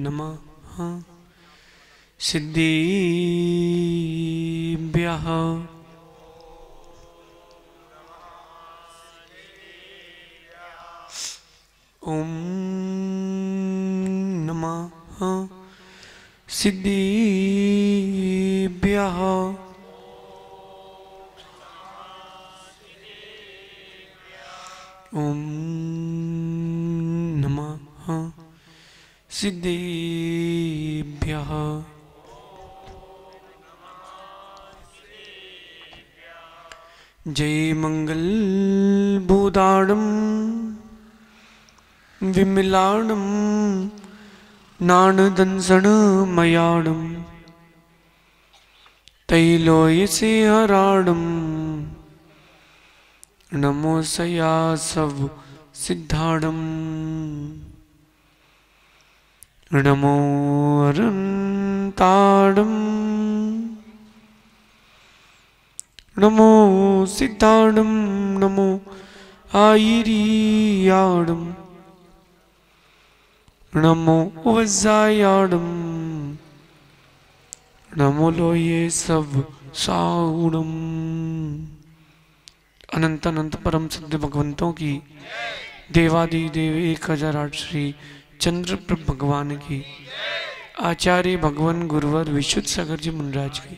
नमः सिद्धिभ्यः ॐ नमः सिद्धिभ्यः ॐ नमः सिद्धिभ्यः जय मंगल भूताणं विमलाणं नाणदंसनमयाणं तैलोयसेहराणं नमो सया सब सिद्धाणं नमो अरंताणं नमो सिद्धाणं नमो आयिरियाणं नमो वज्रायाणं नमो लोये सब साउणम। अनंत अनंत परम सिद्ध भगवंतों की देवादि देव 1008 श्री चंद्रप्रभ भगवान की आचार्य भगवान गुरुवर विशुद्ध सागर जी मुनिराज की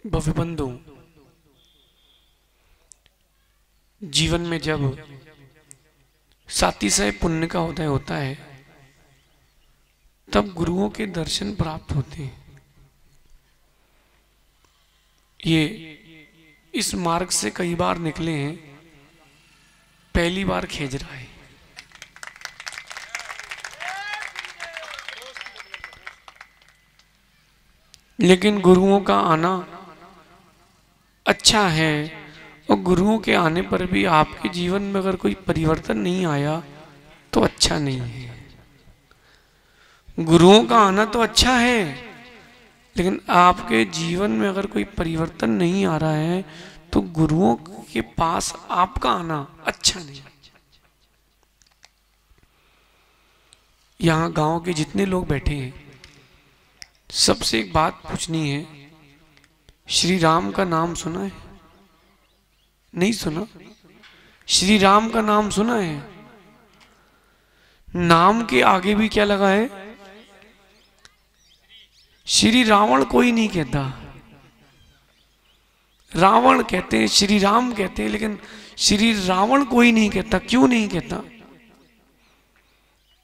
भव्य बंधु, जीवन में जब सातिशय पुण्य का उदय होता है तब गुरुओं के दर्शन प्राप्त होते हैं। ये इस मार्ग से कई बार निकले हैं, पहली बार खेज रहा है। लेकिन गुरुओं का आना अच्छा है, और गुरुओं के आने पर भी आपके जीवन में अगर कोई परिवर्तन नहीं आया तो अच्छा नहीं है। गुरुओं का आना तो अच्छा है, लेकिन आपके जीवन में अगर कोई परिवर्तन नहीं आ रहा है तो गुरुओं के पास आपका आना अच्छा नहीं। यहां गांव के जितने लोग बैठे हैं सबसे एक बात पूछनी है, श्री राम का नाम सुना है? नहीं सुना? श्री राम का नाम सुना है? नाम के आगे भी क्या लगा है? श्री रावण कोई नहीं कहता, रावण कहते हैं, श्री राम कहते हैं, लेकिन श्री रावण कोई नहीं कहता। क्यों नहीं कहता?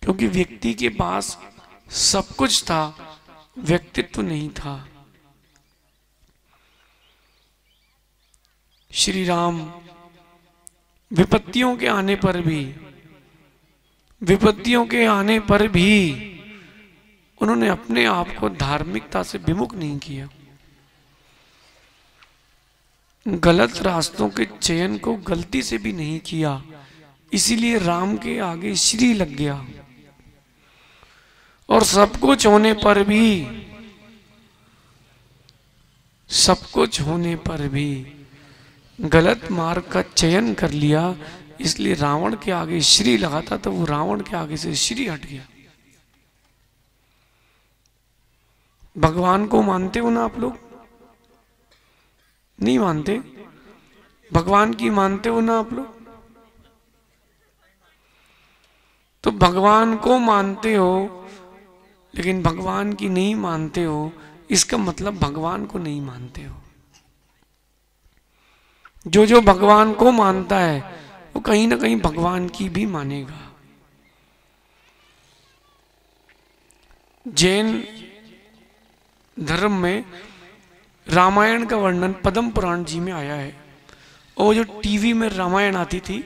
क्योंकि व्यक्ति के पास सब कुछ था, व्यक्तित्व नहीं था। श्री राम विपत्तियों के आने पर भी, विपत्तियों के आने पर भी उन्होंने अपने आप को धार्मिकता से विमुख नहीं किया। गलत रास्तों के चयन को गलती से भी नहीं किया, इसीलिए राम के आगे श्री लग गया। और सब कुछ होने पर भी, सब कुछ होने पर भी गलत मार्ग का चयन कर लिया, इसलिए रावण के आगे श्री लगा था तो वो रावण के आगे से श्री हट गया। भगवान को मानते हो ना आप लोग? नहीं मानते? भगवान की मानते हो ना आप लोग? तो भगवान को मानते हो लेकिन भगवान की नहीं मानते हो, इसका मतलब भगवान को नहीं मानते हो। जो जो भगवान को मानता है वो कहीं ना कहीं भगवान की भी मानेगा। जैन धर्म में रामायण का वर्णन पद्म पुराण जी में आया है, और जो टीवी में रामायण आती थी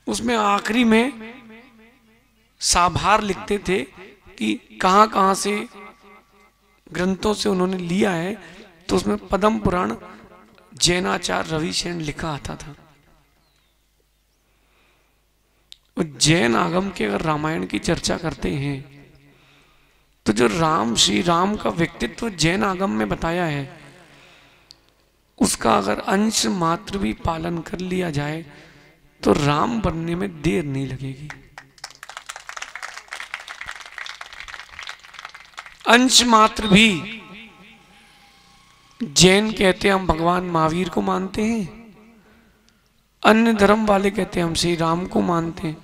उसमें आखिरी में साभार लिखते थे कि कहां कहां से ग्रंथों से उन्होंने लिया है, तो उसमें पद्म पुराण जैनाचार्य रविशेन लिखा आता था। जैन आगम के अगर रामायण की चर्चा करते हैं तो जो श्री राम का व्यक्तित्व जैन आगम में बताया है, उसका अगर अंश मात्र भी पालन कर लिया जाए तो राम बनने में देर नहीं लगेगी। अंश मात्र भी। जैन कहते हैं हम भगवान महावीर को मानते हैं, अन्य धर्म वाले कहते हैं हम श्री राम को मानते हैं,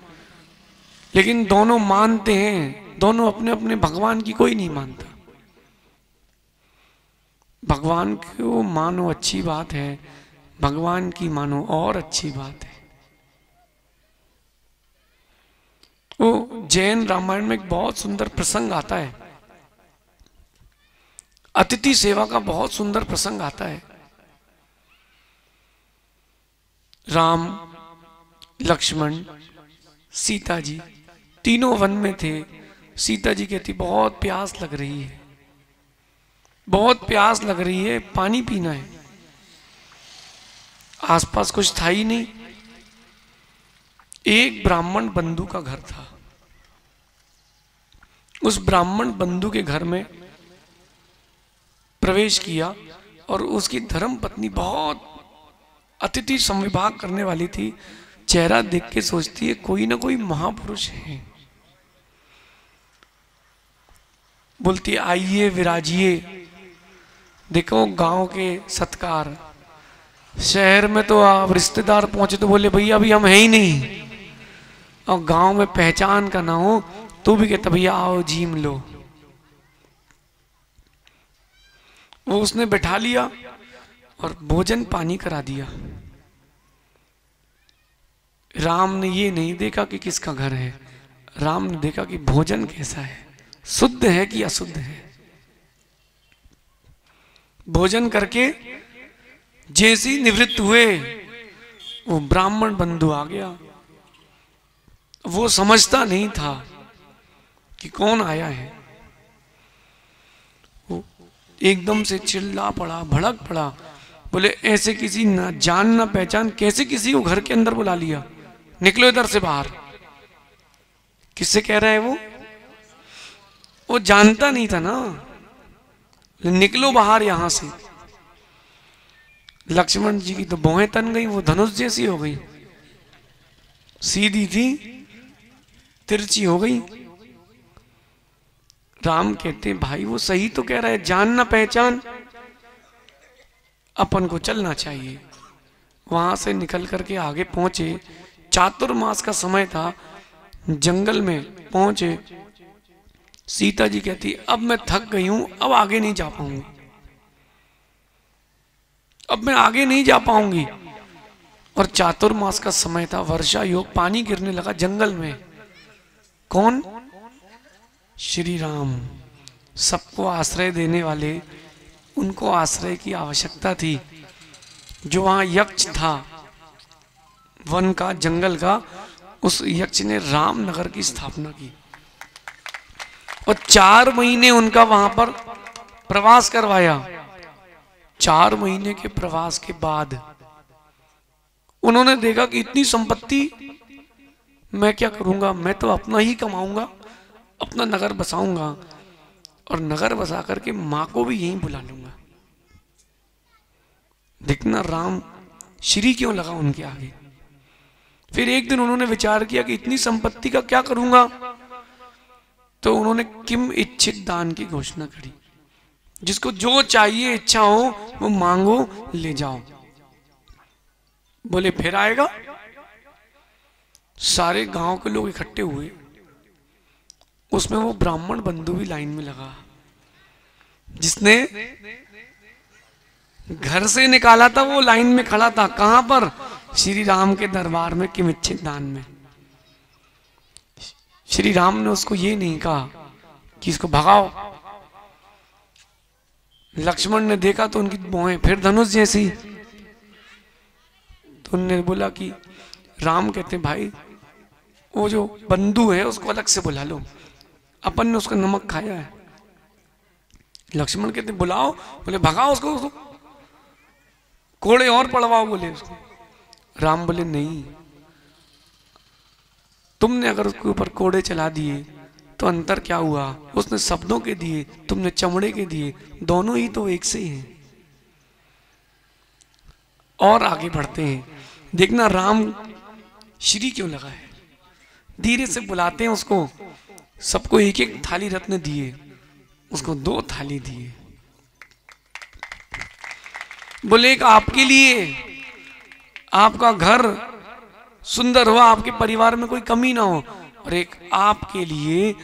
लेकिन दोनों मानते हैं, दोनों अपने अपने भगवान की कोई नहीं मानता। भगवान को मानो अच्छी बात है, भगवान की मानो और अच्छी बात है। वो जैन रामायण में एक बहुत सुंदर प्रसंग आता है, अतिथि सेवा का बहुत सुंदर प्रसंग आता है। राम, लक्ष्मण, सीता जी तीनों वन में थे। सीता जी कहती बहुत प्यास लग रही है, बहुत प्यास लग रही है, पानी पीना है। आसपास कुछ था ही नहीं। एक ब्राह्मण बंधु का घर था। उस ब्राह्मण बंधु के घर में प्रवेश किया और उसकी धर्म पत्नी बहुत अतिथि संविभाग करने वाली थी। चेहरा देख के सोचती है कोई ना कोई महापुरुष है। बोलती आइए विराजिए। देखो गांव के सत्कार, शहर में तो आप रिश्तेदार पहुंचे तो बोले भैया अभी हम हैं ही नहीं, और गांव में पहचान का ना हो तो भी कहता भैया आओ जीम लो। वो उसने बैठा लिया और भोजन पानी करा दिया। राम ने ये नहीं देखा कि किसका घर है, राम ने देखा कि भोजन कैसा है, शुद्ध है कि अशुद्ध है। भोजन करके जैसे ही निवृत्त हुए वो ब्राह्मण बंधु आ गया। वो समझता नहीं था कि कौन आया है। वो एकदम से चिल्ला पड़ा, भड़क पड़ा, बोले ऐसे किसी ना जान ना पहचान कैसे किसी को घर के अंदर बुला लिया, निकलो इधर से बाहर। किससे कह रहा है वो जानता नहीं था ना, निकलो बाहर यहां से। लक्ष्मण जी की तो भौहें तन गई, वो धनुष जैसी हो गई, सीधी थी तिरछी हो गई। राम कहते भाई वो सही तो कह रहा है, जान ना पहचान, अपन को चलना चाहिए। वहां से निकल करके आगे पहुंचे। चातुर्मास का समय था, जंगल में पहुंचे। सीता जी कहती अब मैं थक गई हूं, अब आगे नहीं जा पाऊंगी, अब मैं आगे नहीं जा पाऊंगी। और चातुर्मास का समय था, वर्षा योग, पानी गिरने लगा जंगल में। कौन? श्री राम, सबको आश्रय देने वाले, उनको आश्रय की आवश्यकता थी। जो वहां यक्ष था वन का, जंगल का, उस यक्ष ने रामनगर की स्थापना की और 4 महीने उनका वहां पर प्रवास करवाया। 4 महीने के प्रवास के बाद उन्होंने देखा कि इतनी संपत्ति मैं क्या करूंगा, मैं तो अपना ही कमाऊंगा, अपना नगर बसाऊंगा और नगर बसा करके मां को भी यहीं बुला लूंगा। देखना राम श्री क्यों लगा उनके आगे। फिर एक दिन उन्होंने विचार किया कि इतनी संपत्ति का क्या करूंगा, तो उन्होंने किम इच्छित दान की घोषणा करी। जिसको जो चाहिए इच्छा हो वो मांगो ले जाओ। बोले फिर आएगा। सारे गांव के लोग इकट्ठे हुए, उसमें वो ब्राह्मण बंधु भी लाइन में लगा, जिसने घर से निकाला था वो लाइन में खड़ा था। कहां पर? श्री राम के दरबार में किमिच्छित दान में। श्री राम ने उसको ये नहीं कहा कि इसको भगाओ। लक्ष्मण ने देखा तो उनकी भौहें फिर धनुष जैसी। तो उन्होंने बोला कि राम कहते भाई वो जो बंधु है उसको अलग से बुला लो, अपन ने उसका नमक खाया है। लक्ष्मण कहते बुलाओ, बोले भगाओ उसको, कोड़े और पड़वाओ बोले उसको। राम बोले नहीं, तुमने अगर उसके ऊपर कोड़े चला दिए तो अंतर क्या हुआ? उसने शब्दों के दिए, तुमने चमड़े के दिए, दोनों ही तो एक से ही हैं। और आगे बढ़ते हैं, देखना राम श्री क्यों लगा है। धीरे से बुलाते हैं उसको, सबको एक एक थाली रत्न दिए, उसको 2 थाली दिए। बोले एक आपके लिए, आपका घर सुंदर हुआ, आपके परिवार में कोई कमी ना हो, और एक आपके लिए,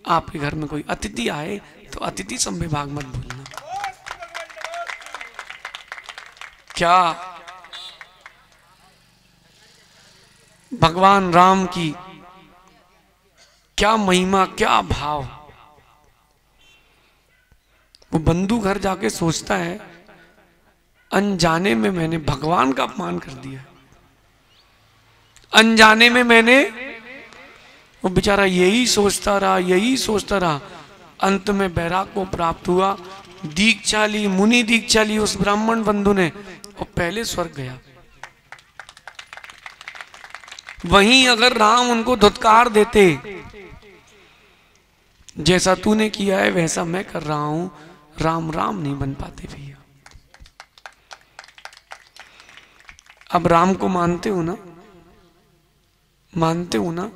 आपके घर में कोई अतिथि आए तो अतिथि संविभाग मत भूलना। क्या भगवान राम की क्या महिमा, क्या भाव। वो बंधु घर जाके सोचता है अनजाने में मैंने भगवान का अपमान कर दिया, अनजाने में मैंने। वो बेचारा यही सोचता रहा, यही सोचता रहा, अंत में बैराग को प्राप्त हुआ। दीक्षा ली, मुनि दीक्षा ली उस ब्राह्मण बंधु ने, और पहले स्वर्ग गया। वहीं अगर राम उनको धुतकार देते, जैसा तूने किया है वैसा मैं कर रहा हूं, राम राम नहीं बन पाते भैया। अब राम को मानते हो ना, मानते हो ना,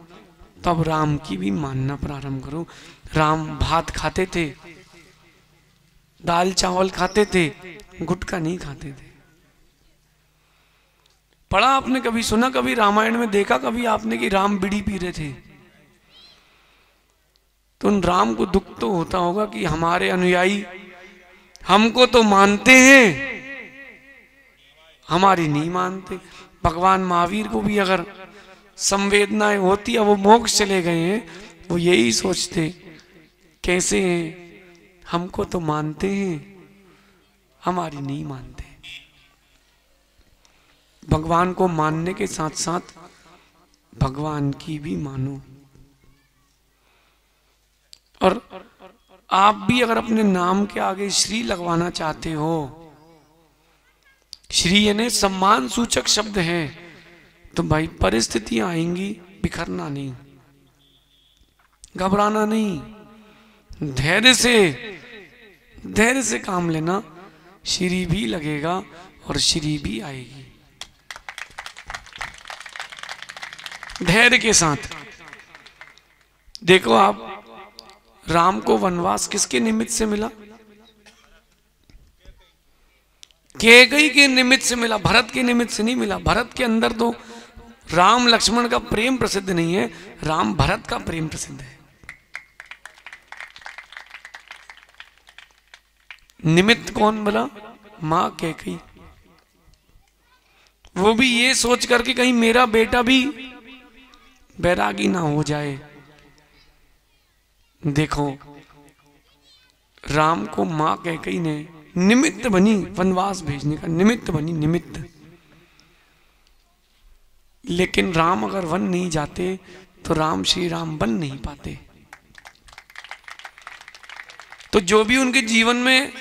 तब राम की भी मानना प्रारंभ करो। राम भात खाते थे, दाल चावल खाते थे, गुटखा नहीं खाते थे। पढ़ा आपने, कभी सुना, कभी रामायण में देखा कभी आपने कि राम बीड़ी पी रहे थे? तो उन राम को दुख तो होता होगा कि हमारे अनुयायी हमको तो मानते हैं, हमारी नहीं मानते। भगवान महावीर को भी अगर संवेदनाएं होती है, वो मोक्ष चले गए हैं, वो यही सोचते कैसे हैं, हमको तो मानते हैं, हमारी नहीं मानते। भगवान को मानने के साथ साथ भगवान की भी मानो। और आप भी अगर अपने नाम के आगे श्री लगवाना चाहते हो, श्री यानी सम्मान सूचक शब्द है, तो भाई परिस्थितियां आएंगी, बिखरना नहीं, घबराना नहीं, धैर्य से काम लेना। श्री भी लगेगा और श्री भी आएगी, धैर्य के साथ। देखो आप, राम को वनवास किसके निमित्त से मिला? कैकेयी के निमित्त से मिला, भरत के निमित्त से नहीं मिला। भरत के अंदर तो राम लक्ष्मण का प्रेम प्रसिद्ध नहीं है, राम भरत का प्रेम प्रसिद्ध है। निमित्त कौन बोला? मां कैकेयी। वो भी ये सोच करके कहीं मेरा बेटा भी बैरागी ना हो जाए। देखो राम को मां कैकेयी ने निमित्त बनी, वनवास भेजने का निमित्त बनी, निमित्त। लेकिन राम अगर वन नहीं जाते तो राम श्री राम बन नहीं पाते। तो जो भी उनके जीवन में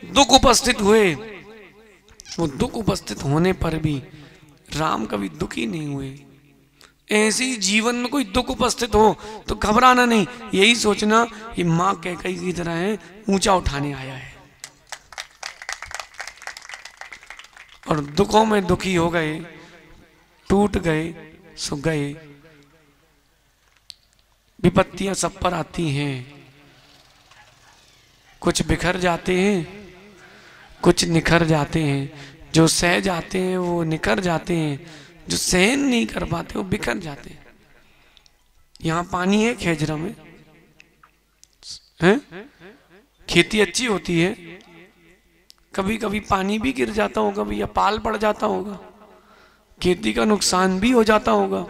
दुख उपस्थित हुए, वो दुख उपस्थित होने पर भी राम कभी दुखी नहीं हुए। ऐसे ही जीवन में कोई दुख उपस्थित हो तो घबराना नहीं, यही सोचना कि मां कैकेयी की तरह है, ऊंचा उठाने आया है। और दुखों में दुखी हो गए, टूट गए, सो गए। विपत्तियां सब पर आती हैं, कुछ बिखर जाते हैं, कुछ निखर जाते हैं। जो सह जाते हैं वो निखर जाते हैं, जो सहन नहीं कर पाते वो बिखर जाते हैं। यहां पानी है खेजरा में, है? खेती अच्छी होती है, कभी कभी पानी भी गिर जाता होगा भैया, पाल पड़ जाता होगा, खेती का नुकसान भी हो जाता होगा।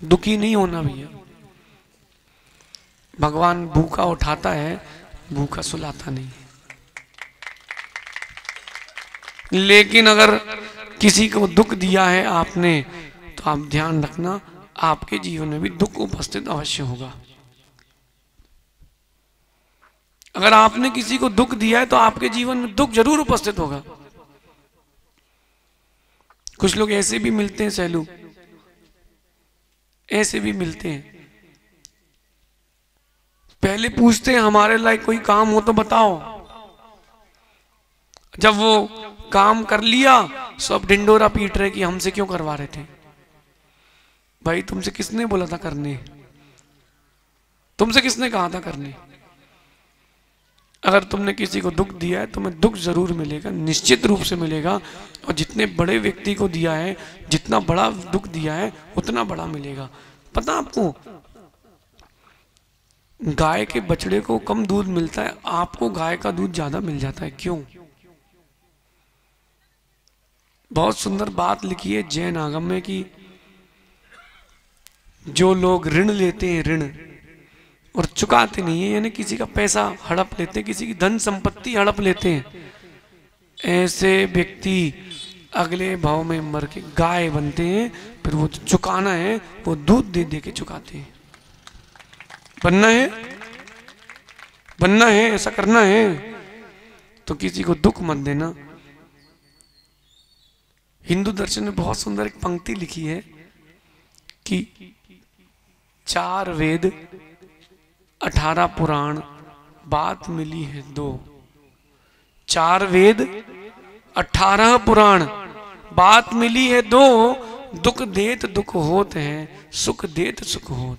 दुखी नहीं होना भैया। भगवान भूखा उठाता है, भूखा सुलाता नहीं। लेकिन अगर किसी को दुख दिया है आपने, तो आप ध्यान रखना, आपके जीवन में भी दुख उपस्थित अवश्य होगा। अगर आपने किसी को दुख दिया है तो आपके जीवन में दुख जरूर उपस्थित होगा। कुछ लोग ऐसे भी मिलते हैं सैलू, ऐसे भी मिलते हैं। पहले पूछते हैं हमारे लायक कोई काम हो तो बताओ, जब वो काम कर लिया सब ढिंडोरा पीट रहे कि हमसे क्यों करवा रहे थे। भाई तुमसे किसने बोला था करने, तुमसे किसने कहा था करने। अगर तुमने किसी को दुख दिया है तुम्हें दुख जरूर मिलेगा, निश्चित रूप से मिलेगा। और जितने बड़े व्यक्ति को दिया है, जितना बड़ा दुख दिया है उतना बड़ा मिलेगा। पता आपको गाय के बछड़े को कम दूध मिलता है, आपको गाय का दूध ज्यादा मिल जाता है। क्यों? बहुत सुंदर बात लिखी है जैन आगम में कि जो लोग ऋण लेते हैं, ऋण और चुकाते नहीं है, यानी किसी का पैसा हड़प लेते हैं, किसी की धन संपत्ति हड़प लेते हैं, ऐसे व्यक्ति अगले भाव में मर के गाय बनते हैं। फिर वो चुकाना है वो दूध दे दे के चुकाते हैं। बनना है, बनना है, ऐसा करना है तो किसी को दुख मत देना। हिंदू दर्शन में बहुत सुंदर एक पंक्ति लिखी है कि 4 वेद 18 पुराण बात मिली है 2। 4 वेद 18 पुराण बात मिली है 2, दुख देत दुख होत है, सुख देत सुख होत।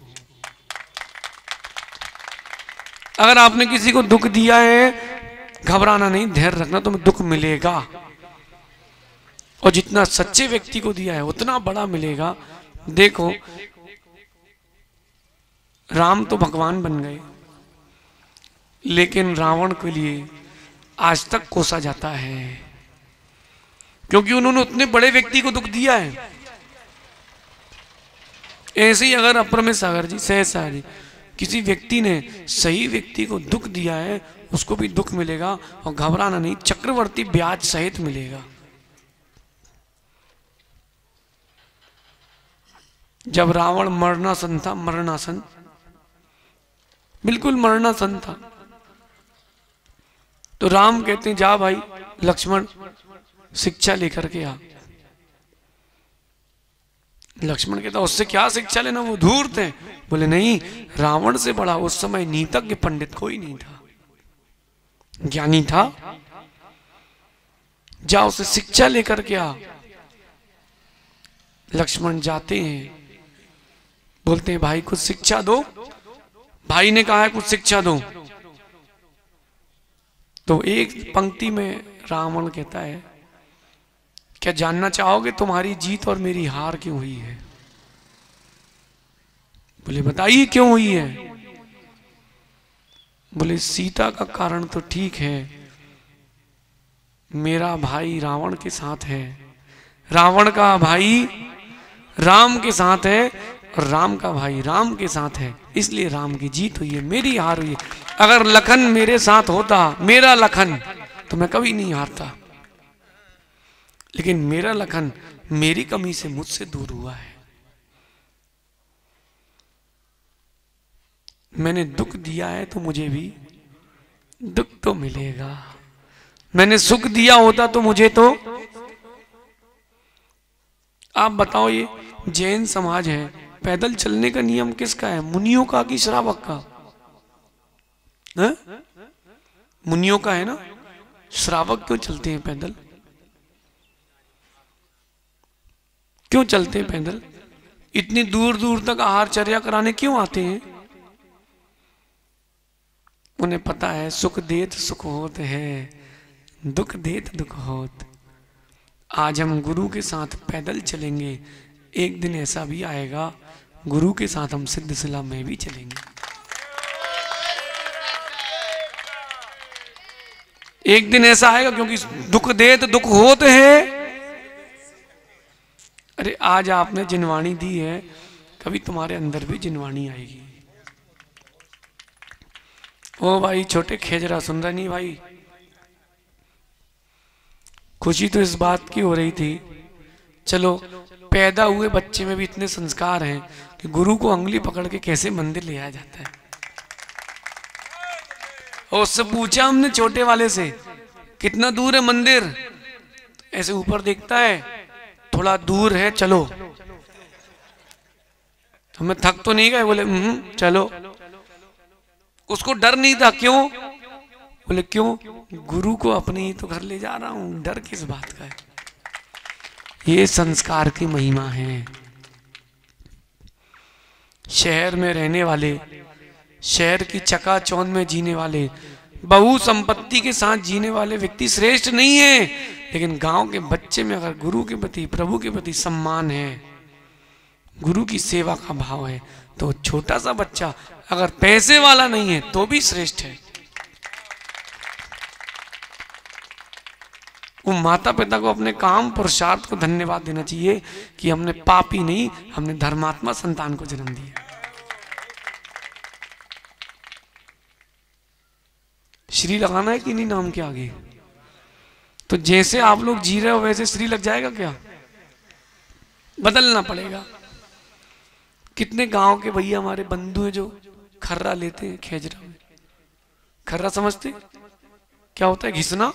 अगर आपने किसी को दुख दिया है घबराना नहीं, धैर्य रखना, तुम्हें दुख मिलेगा। और जितना सच्चे व्यक्ति को दिया है उतना बड़ा मिलेगा। देखो राम तो भगवान बन गए, लेकिन रावण के लिए आज तक कोसा जाता है, क्योंकि उन्होंने उतने बड़े व्यक्ति को दुख दिया है। ऐसे ही अगर अप्रमेय सागर जी, सहसा जी, किसी व्यक्ति ने सही व्यक्ति को दुख दिया है उसको भी दुख मिलेगा। और घबराना नहीं, चक्रवर्ती ब्याज सहित मिलेगा। जब रावण मरणासन था, मरणासन, बिल्कुल मरणासन था, तो राम कहते हैं जा भाई लक्ष्मण शिक्षा लेकर के आ। लक्ष्मण कहता उससे क्या शिक्षा लेना, वो धूर्त है। बोले नहीं, रावण से बड़ा उस समय नीतज्ञ पंडित कोई नहीं था, ज्ञानी था, जा उसे शिक्षा लेकर के आ। लक्ष्मण जाते हैं, बोलते हैं भाई कुछ शिक्षा दो। भाई ने कहा है कुछ शिक्षा दो। तो एक पंक्ति में रावण कहता है क्या जानना चाहोगे तुम्हारी जीत और मेरी हार क्यों हुई है? बोले बताइए क्यों हुई है? बोले सीता का कारण तो ठीक है, मेरा भाई रावण के साथ है, रावण का भाई राम के साथ है, और राम का भाई राम के साथ है, इसलिए राम की जीत हुई है, मेरी हार हुई है। अगर लखन मेरे साथ होता, मेरा लखन, तो मैं कभी नहीं हारता, लेकिन मेरा लखन मेरी कमी से मुझसे दूर हुआ है। मैंने दुख दिया है तो मुझे भी दुख तो मिलेगा। मैंने सुख दिया होता तो मुझे तो, आप बताओ ये जैन समाज है, पैदल चलने का नियम किसका है? मुनियों का कि श्रावक का? है? मुनियों का है ना। श्रावक क्यों चलते हैं पैदल? क्यों चलते हैं पैदल? इतनी दूर दूर तक आहारचर्या कराने क्यों आते हैं? उन्हें पता है सुख देत सुख होत है, दुख देत दुख होत। आज हम गुरु के साथ पैदल चलेंगे, एक दिन ऐसा भी आएगा गुरु के साथ हम सिद्धशिला में भी चलेंगे। एक दिन ऐसा आएगा, क्योंकि दुख देत दुख होत है। अरे आज आपने जिनवाणी दी है, कभी तुम्हारे अंदर भी जिनवाणी आएगी। ओ भाई छोटे खेजरा, सुन रहा नहीं भाई? खुशी तो इस बात की हो रही थी, चलो पैदा हुए बच्चे में भी इतने संस्कार हैं कि गुरु को अंगुली पकड़ के कैसे मंदिर ले आया जाता है। और उससे पूछा हमने छोटे वाले से कितना दूर है मंदिर, ऐसे ऊपर देखता है, थोड़ा दूर है चलो। मैं थक तो नहीं गए? बोले चलो। उसको डर नहीं था। क्यों? बोले क्यों? गुरु को अपने ही तो घर ले जा रहा हूं, डर किस बात का है? ये संस्कार की महिमा है। शहर में रहने वाले, शहर की चकाचौंध में जीने वाले, बहु संपत्ति के साथ जीने वाले व्यक्ति श्रेष्ठ नहीं है, लेकिन गांव के बच्चे में अगर गुरु के प्रति, प्रभु के प्रति सम्मान है, गुरु की सेवा का भाव है, तो छोटा सा बच्चा अगर पैसे वाला नहीं है तो भी श्रेष्ठ है। वो माता पिता को अपने काम पुरुषार्थ को धन्यवाद देना चाहिए कि हमने पापी नहीं, हमने धर्मात्मा संतान को जन्म दिया। श्री लगाना है कि नहीं नाम के आगे? तो जैसे आप लोग जी रहे हो वैसे श्री लग जाएगा क्या? बदलना पड़ेगा। कितने गांव के भैया हमारे बंधु हैं जो खर्रा लेते हैं खेजरा में। खर्रा समझते क्या होता है? घिसना।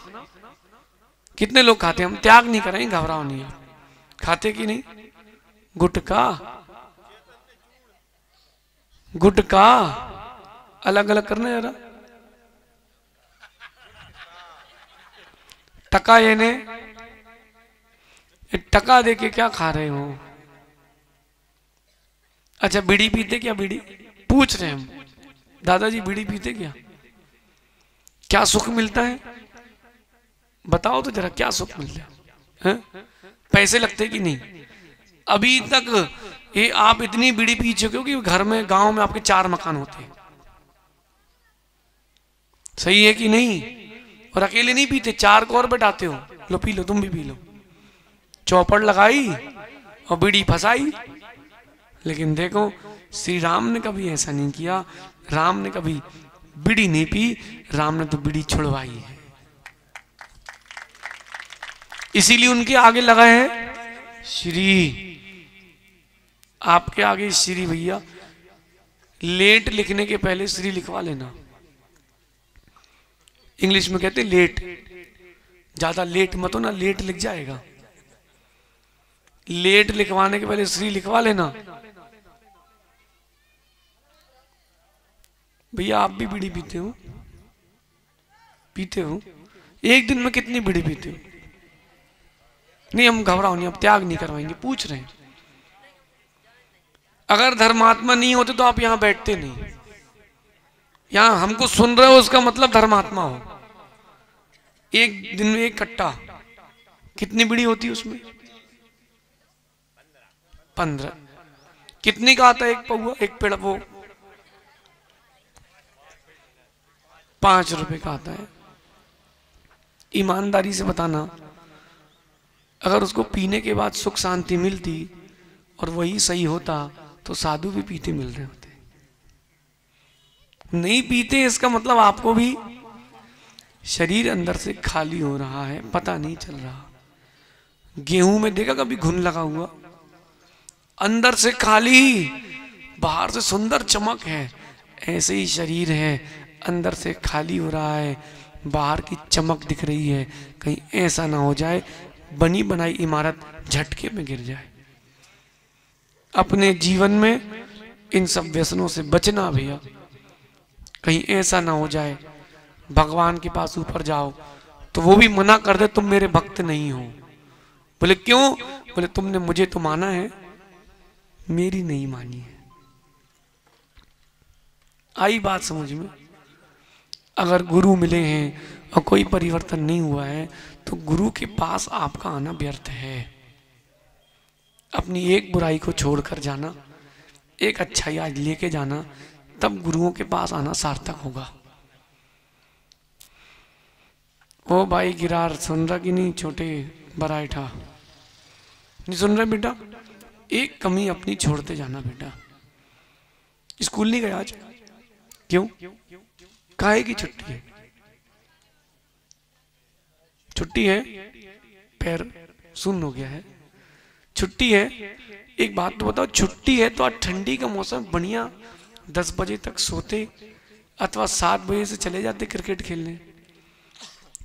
कितने लोग खाते हैं? हम त्याग नहीं करेंगे, घबराओ नहीं आप। खाते कि नहीं? गुटखा, गुटखा अलग अलग करना जरा। टका ये टका देके क्या खा रहे हो? अच्छा बीड़ी पीते क्या? बीड़ी पूछ रहे हम, दादाजी बीड़ी पीते क्या? क्या सुख मिलता है बताओ तो जरा, क्या सुख मिलता है? पैसे लगते कि नहीं? अभी तक ये आप इतनी बीड़ी पी चुके हो कि घर में, गांव में आपके 4 मकान होते हैं। सही है कि नहीं? और अकेले नहीं पीते, 4 को और बैठाते हो, लो पी लो, तुम भी पी लो। चौपड़ लगाई और बीड़ी फंसाई। लेकिन देखो श्री राम ने कभी ऐसा नहीं किया। राम ने कभी बीड़ी नहीं पी, राम ने तो बीड़ी छुड़वाई है। इसीलिए उनके आगे लगा है श्री। आपके आगे श्री भैया। लेट लिखने के पहले श्री लिखवा लेना। इंग्लिश में कहते लेट, ज्यादा लेट मत हो ना, लेट लिख जाएगा। लेट लिखवाने के पहले श्री लिखवा लेना। भैया आप भी बीड़ी पीते हो? पीते हो? एक दिन में कितनी बीड़ी पीते हो? नहीं हम घबराओ नहीं, अब त्याग नहीं करवाएंगे, पूछ रहे हैं। अगर धर्मात्मा नहीं होते तो आप यहां बैठते नहीं। यहां हमको सुन रहे हो उसका मतलब धर्मात्मा हो। एक दिन में 1 कट्टा, कितनी बीड़ी होती है उसमें? 15। कितने का आता है एक पौवा, एक पेड़? वो 5 रुपए का आता है। ईमानदारी से बताना, अगर उसको पीने के बाद सुख शांति मिलती और वही सही होता तो साधु भी पीते मिल रहे होते। नहीं पीते, इसका मतलब आपको भी शरीर अंदर से खाली हो रहा है, पता नहीं चल रहा। गेहूं में देखा कभी घुन लगा हुआ? अंदर से खाली, बाहर से सुंदर चमक है। ऐसे ही शरीर है, अंदर से खाली हो रहा है, बाहर की चमक दिख रही है। कहीं ऐसा ना हो जाए बनी बनाई इमारत झटके में गिर जाए। अपने जीवन में इन सब व्यसनों से बचना भैया। कहीं ऐसा ना हो जाए भगवान के पास ऊपर जाओ तो वो भी मना कर दे, तुम मेरे भक्त नहीं हो। बोले क्यों? बोले तुमने मुझे तो माना है, मेरी नहीं मानी है। आई बात समझ में? अगर गुरु मिले हैं और कोई परिवर्तन नहीं हुआ है तो गुरु के पास आपका आना व्यर्थ है। अपनी एक बुराई को छोड़कर जाना, एक अच्छाई आज लेके जाना, तब गुरुओं के पास आना सार्थक होगा। ओ भाई गिरार, सुन रहा कि नहीं? छोटे बराइठा, नहीं सुन रहे बेटा? एक कमी अपनी छोड़ते जाना बेटा। स्कूल नहीं गया आज? क्यों? काहे की छुट्टी है? छुट्टी है, पैर सुन्न हो गया है, छुट्टी है। एक बात तो बताओ, छुट्टी है तो आज ठंडी का मौसम, बढ़िया 10 बजे तक सोते अथवा 7 बजे से चले जाते क्रिकेट खेलने।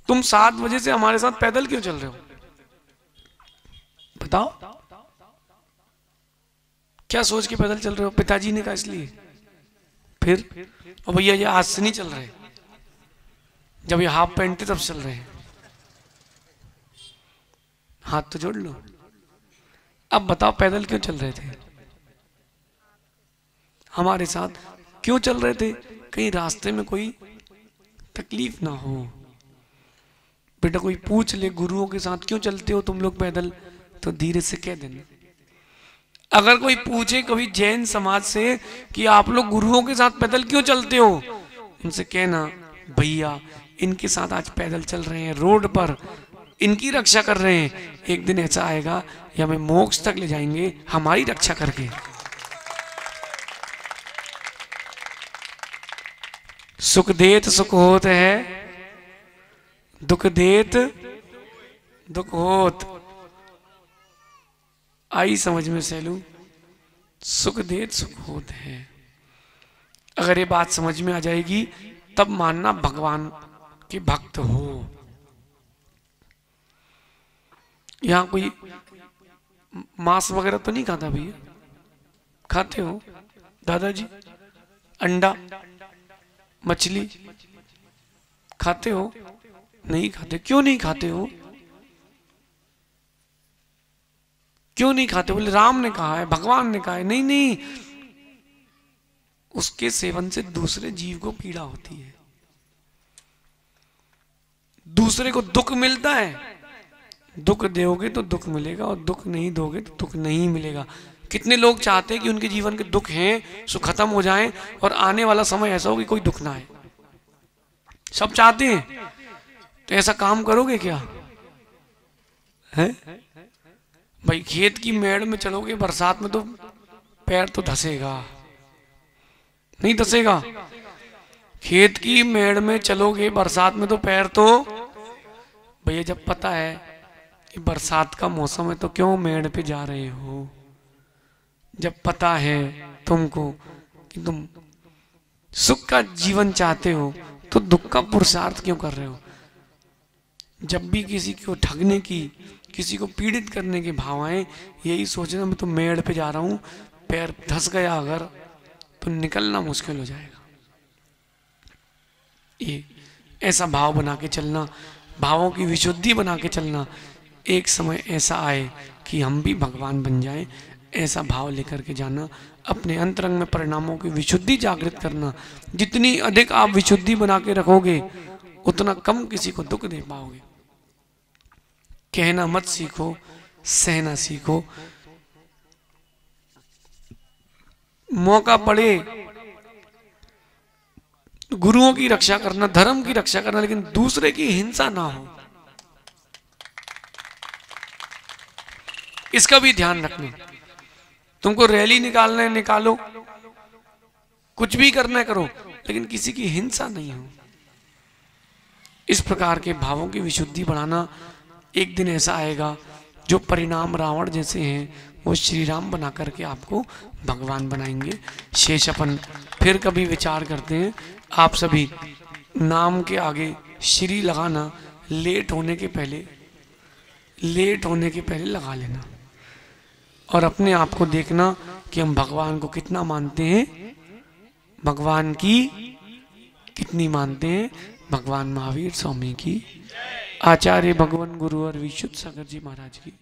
तुम 7 बजे से हमारे साथ पैदल क्यों चल रहे हो? बताओ क्या सोच के पैदल चल रहे हो? पिताजी ने कहा इसलिए। फिर और भैया ये आज से नहीं चल रहे, जब ये हाफ पैंट थे तब चल रहे हैं। हाथ तो जोड़ लो। अब बताओ पैदल क्यों चल रहे थे? हमारे साथ क्यों चल रहे थे? कहीं रास्ते में कोई तकलीफ ना हो। बेटा कोई पूछ ले गुरुओं के साथ क्यों चलते हो तुम लोग पैदल, तो धीरे से कह देना। अगर कोई पूछे कभी जैन समाज से कि आप लोग गुरुओं के साथ पैदल क्यों चलते हो, उनसे कहना भैया इनके साथ आज पैदल चल रहे हैं, रोड पर इनकी रक्षा कर रहे हैं। एक दिन ऐसा आएगा ये हमें मोक्ष तक ले जाएंगे हमारी रक्षा करके। सुख देत सुख होत है, दुख देत दुख होत। आई समझ में सैलू? सुख देत सुख होत है। अगर ये बात समझ में आ जाएगी तब मानना भगवान के भक्त हो। यहां कोई मांस वगैरह तो नहीं खाता भैया? खाते हो दादाजी? अंडा मछली खाते हो? नहीं खाते। क्यों नहीं खाते हो? क्यों नहीं खाते? बोले राम ने कहा है, भगवान ने कहा है। नहीं नहीं, उसके सेवन से दूसरे जीव को पीड़ा होती है, दूसरे को दुख मिलता है। दुख दोगे तो दुख मिलेगा और दुख नहीं दोगे तो दुख नहीं मिलेगा। कितने लोग चाहते हैं कि उनके जीवन के दुख हैं सो खत्म हो जाएं और आने वाला समय ऐसा हो कि कोई दुख ना आए। सब चाहते हैं। तो ऐसा काम करोगे क्या? है भाई, खेत की मेड़ में चलोगे बरसात में तो पैर तो धसेगा, नहीं धसेगा? खेत की मेड़ में चलोगे बरसात में तो पैर तो, भैया जब पता है कि बरसात का मौसम है तो क्यों मेड़ पे जा रहे हो? जब पता है तुमको कि तुम सुख का जीवन चाहते हो तो दुख का पुरुषार्थ क्यों कर रहे हो? जब भी किसी को ठगने की, किसी को पीड़ित करने के भाव आए, यही सोचना मैं तो मेड़ पे जा रहा हूं, पैर धस गया अगर तो निकलना मुश्किल हो जाएगा। ये ऐसा भाव बना के चलना, भावों की विशुद्धि बना के चलना। एक समय ऐसा आए कि हम भी भगवान बन जाएं, ऐसा भाव लेकर के जाना। अपने अंतरंग में परिणामों की विशुद्धि जागृत करना। जितनी अधिक आप विशुद्धि बना के रखोगे उतना कम किसी को दुख दे पाओगे। कहना मत सीखो, सहना सीखो। मौका पड़े गुरुओं की रक्षा करना, धर्म की रक्षा करना, लेकिन दूसरे की हिंसा ना हो, इसका भी ध्यान रखना। तुमको रैली निकालना है निकालो, कुछ भी करना है करो, लेकिन किसी की हिंसा नहीं हो। इस प्रकार के भावों की विशुद्धि बढ़ाना। एक दिन ऐसा आएगा जो परिणाम रावण जैसे हैं वो श्री राम बना करके आपको भगवान बनाएंगे। शेष अपन फिर कभी विचार करते हैं। आप सभी नाम के आगे श्री लगाना लेट होने के पहले लगा लेना, और अपने आप को देखना कि हम भगवान को कितना मानते हैं, भगवान की कितनी मानते हैं। भगवान महावीर स्वामी की, आचार्य भगवान गुरु और विशुद्ध सागर जी महाराज की।